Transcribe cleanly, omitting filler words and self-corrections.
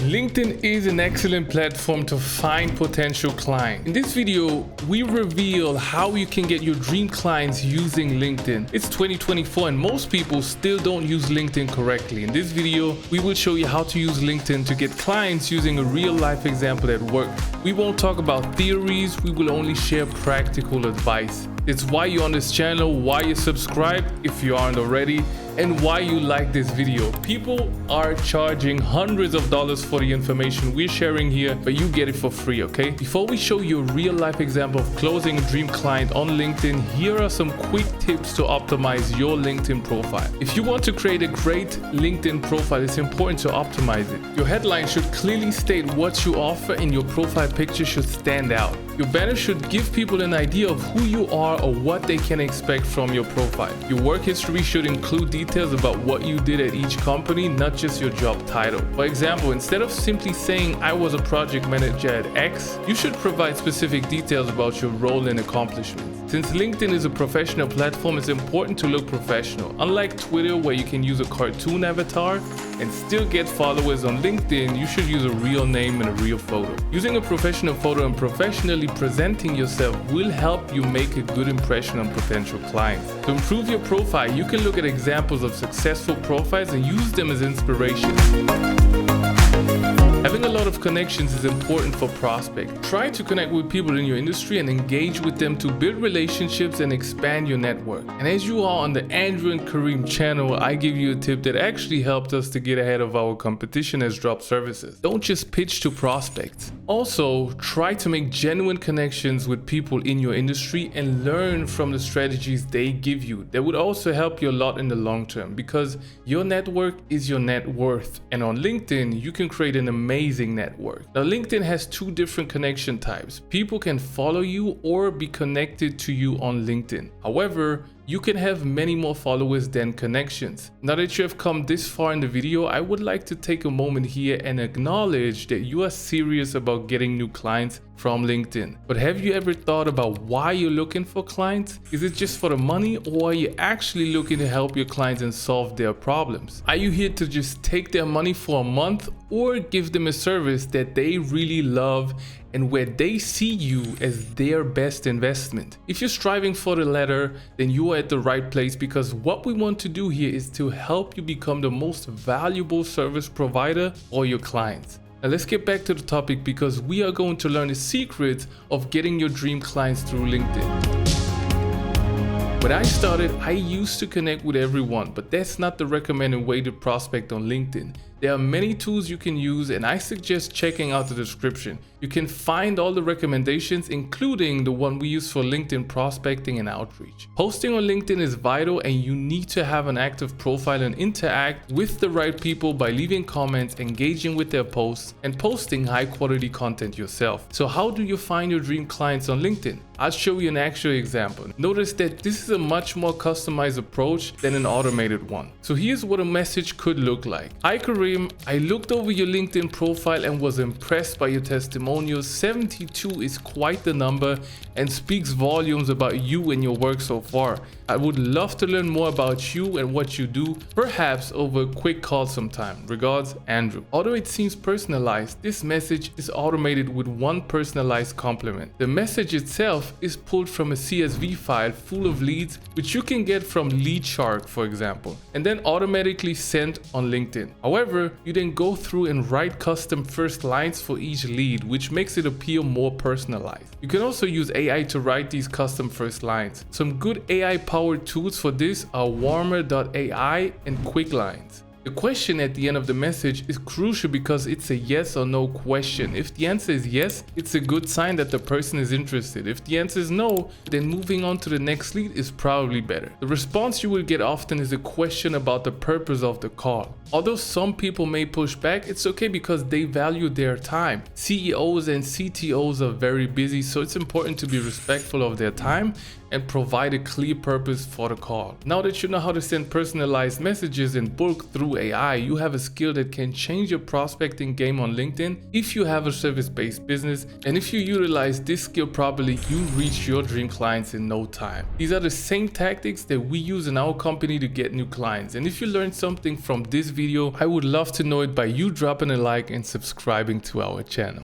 LinkedIn is an excellent platform to find potential clients. In this video, we reveal how you can get your dream clients using LinkedIn. It's 2024 and most people still don't use LinkedIn correctly. In this video, we will show you how to use LinkedIn to get clients using a real life example that worked. We won't talk about theories, we will only share practical advice. It's why you're on this channel, why you subscribe if you aren't already, and why you like this video. People are charging hundreds of dollars for the information we're sharing here, but you get it for free, okay? Before we show you a real life example of closing a dream client on LinkedIn, here are some quick tips to optimize your LinkedIn profile. If you want to create a great LinkedIn profile, it's important to optimize it. Your headline should clearly state what you offer and your profile picture should stand out. Your banner should give people an idea of who you are or what they can expect from your profile. Your work history should include details about what you did at each company, not just your job title. For example, instead of simply saying I was a project manager at X, you should provide specific details about your role and accomplishments. Since LinkedIn is a professional platform, it's important to look professional. Unlike Twitter, where you can use a cartoon avatar and still get followers, on LinkedIn, you should use a real name and a real photo. Using a professional photo and professionally presenting yourself will help you make a good impression on potential clients. To improve your profile, you can look at examples of successful profiles and use them as inspiration. Having a lot of connections is important for prospects. Try to connect with people in your industry and engage with them to build relationships and expand your network. And as you are on the Andrew and Kareem channel, I give you a tip that actually helped us to get ahead of our competition as drop services. Don't just pitch to prospects. Also, try to make genuine connections with people in your industry and learn from the strategies they give you. That would also help you a lot in the long term because your network is your net worth. And on LinkedIn, you can create an amazing network. Now, LinkedIn has two different connection types. People can follow you or be connected to you on LinkedIn. However, you can have many more followers than connections. Now that you have come this far in the video, I would like to take a moment here and acknowledge that you are serious about getting new clients from LinkedIn. But have you ever thought about why you're looking for clients? Is it just for the money, or are you actually looking to help your clients and solve their problems? Are you here to just take their money for a month or give them a service that they really love and where they see you as their best investment? If you're striving for the latter, then you are at the right place, because what we want to do here is to help you become the most valuable service provider for your clients. Now let's get back to the topic, because we are going to learn the secrets of getting your dream clients through LinkedIn. When I started, I used to connect with everyone, but that's not the recommended way to prospect on LinkedIn. There are many tools you can use, and I suggest checking out the description. You can find all the recommendations, including the one we use for LinkedIn prospecting and outreach. Posting on LinkedIn is vital, and you need to have an active profile and interact with the right people by leaving comments, engaging with their posts, and posting high quality content yourself. So how do you find your dream clients on LinkedIn? I'll show you an actual example. Notice that this is a much more customized approach than an automated one. So here's what a message could look like. Hi Kareem, I looked over your LinkedIn profile and was impressed by your testimonials. 72 is quite the number and speaks volumes about you and your work so far. I would love to learn more about you and what you do, perhaps over a quick call sometime. Regards, Andrew. Although it seems personalized, this message is automated with one personalized compliment. The message itself is pulled from a CSV file full of leads, which you can get from LeadShark, for example, and then automatically sent on LinkedIn. However, you then go through and write custom first lines for each lead, which makes it appear more personalized. You can also use AI to write these custom first lines. Some good AI-powered tools for this are Warmer.ai and QuickLines. The question at the end of the message is crucial because it's a yes or no question. If the answer is yes, it's a good sign that the person is interested. If the answer is no, then moving on to the next lead is probably better. The response you will get often is a question about the purpose of the call. Although some people may push back, it's okay because they value their time. CEOs and CTOs are very busy, so it's important to be respectful of their time and provide a clear purpose for the call. Now that you know how to send personalized messages and bulk through through AI, you have a skill that can change your prospecting game on LinkedIn if you have a service-based business. And if you utilize this skill properly, you reach your dream clients in no time. These are the same tactics that we use in our company to get new clients. And if you learned something from this video, I would love to know it by you dropping a like and subscribing to our channel.